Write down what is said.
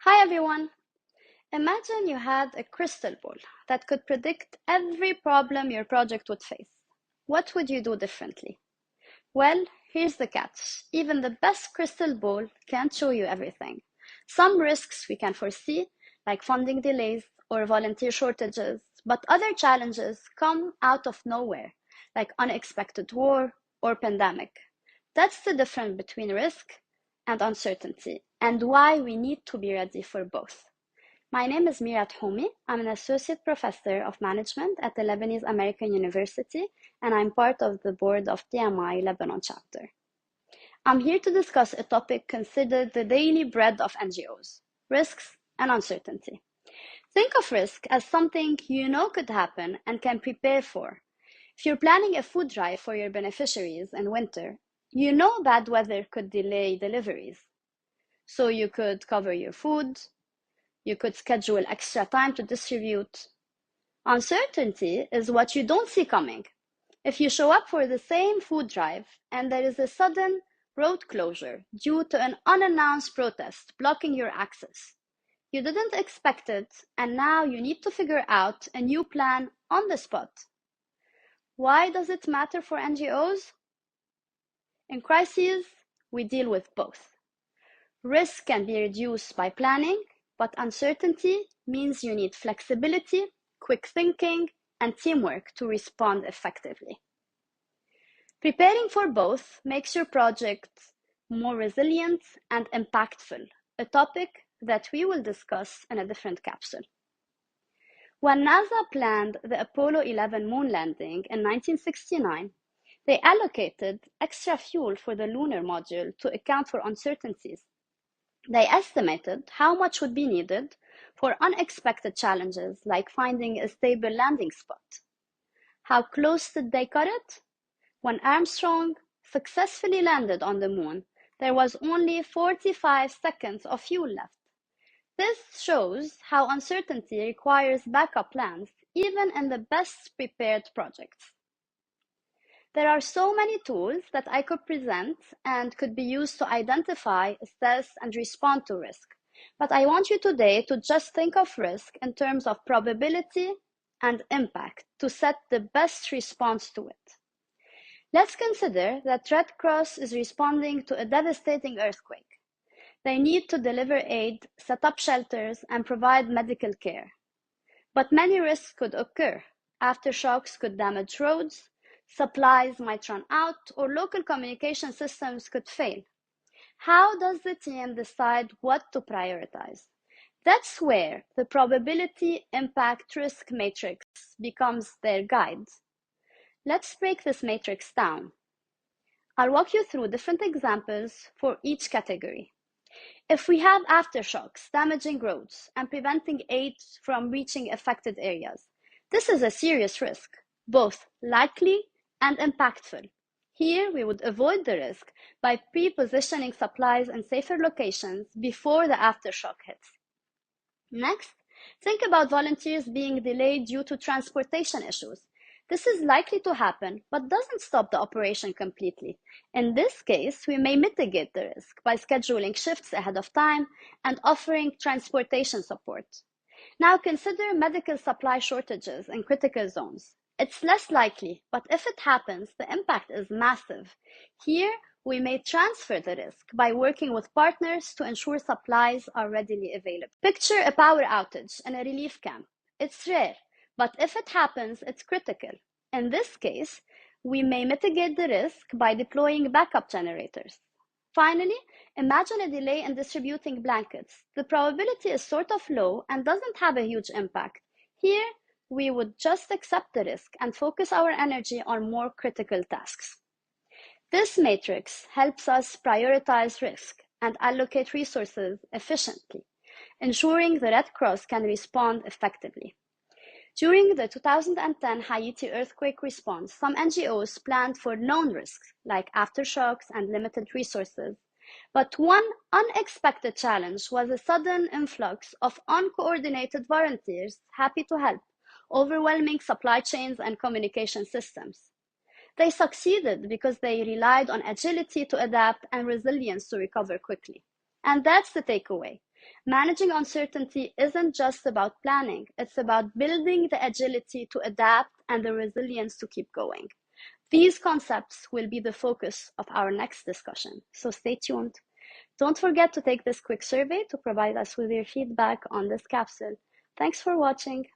Hi everyone! Imagine you had a crystal ball that could predict every problem your project would face. What would you do differently? Well, here's the catch. Even the best crystal ball can't show you everything. Some risks we can foresee, like funding delays or volunteer shortages, but other challenges come out of nowhere, like unexpected war or pandemic. That's the difference between risk and uncertainty, and why we need to be ready for both. My name is Mira Thoumi. I'm an associate professor of management at the Lebanese American University, and I'm part of the board of TMI Lebanon chapter. I'm here to discuss a topic considered the daily bread of NGOs, risks and uncertainty. Think of risk as something you know could happen and can prepare for. If you're planning a food drive for your beneficiaries in winter, you know bad weather could delay deliveries. So you could cover your food, you could schedule extra time to distribute. Uncertainty is what you don't see coming. If you show up for the same food drive and there is a sudden road closure due to an unannounced protest blocking your access, you didn't expect it, and now you need to figure out a new plan on the spot. Why does it matter for NGOs? In crises, we deal with both. Risk can be reduced by planning, but uncertainty means you need flexibility, quick thinking, and teamwork to respond effectively. Preparing for both makes your project more resilient and impactful, a topic that we will discuss in a different capsule. When NASA planned the Apollo 11 moon landing in 1969, they allocated extra fuel for the lunar module to account for uncertainties. They estimated how much would be needed for unexpected challenges like finding a stable landing spot. How close did they cut it? When Armstrong successfully landed on the moon, there was only 45 seconds of fuel left. This shows how uncertainty requires backup plans, even in the best prepared projects. There are so many tools that I could present and could be used to identify, assess, and respond to risk. But I want you today to just think of risk in terms of probability and impact to set the best response to it. Let's consider that Red Cross is responding to a devastating earthquake. They need to deliver aid, set up shelters, and provide medical care. But many risks could occur. Aftershocks could damage roads, supplies might run out, or local communication systems could fail. How does the team decide what to prioritize? That's where the probability impact risk matrix becomes their guide. Let's break this matrix down. I'll walk you through different examples for each category. If we have aftershocks damaging roads and preventing aid from reaching affected areas, this is a serious risk, both likely and impactful. Here, we would avoid the risk by pre-positioning supplies in safer locations before the aftershock hits. Next, think about volunteers being delayed due to transportation issues. This is likely to happen, but doesn't stop the operation completely. In this case, we may mitigate the risk by scheduling shifts ahead of time and offering transportation support. Now consider medical supply shortages in critical zones. It's less likely, but if it happens, the impact is massive. Here, we may transfer the risk by working with partners to ensure supplies are readily available. Picture a power outage in a relief camp. It's rare, but if it happens, it's critical. In this case, we may mitigate the risk by deploying backup generators. Finally, imagine a delay in distributing blankets. The probability is sort of low and doesn't have a huge impact. Here, we would just accept the risk and focus our energy on more critical tasks. This matrix helps us prioritize risk and allocate resources efficiently, ensuring the Red Cross can respond effectively. During the 2010 Haiti earthquake response, some NGOs planned for known risks like aftershocks and limited resources. But one unexpected challenge was a sudden influx of uncoordinated volunteers happy to help, overwhelming supply chains and communication systems. They succeeded because they relied on agility to adapt and resilience to recover quickly. And that's the takeaway. Managing uncertainty isn't just about planning, it's about building the agility to adapt and the resilience to keep going. These concepts will be the focus of our next discussion, so stay tuned. Don't forget to take this quick survey to provide us with your feedback on this capsule. Thanks for watching.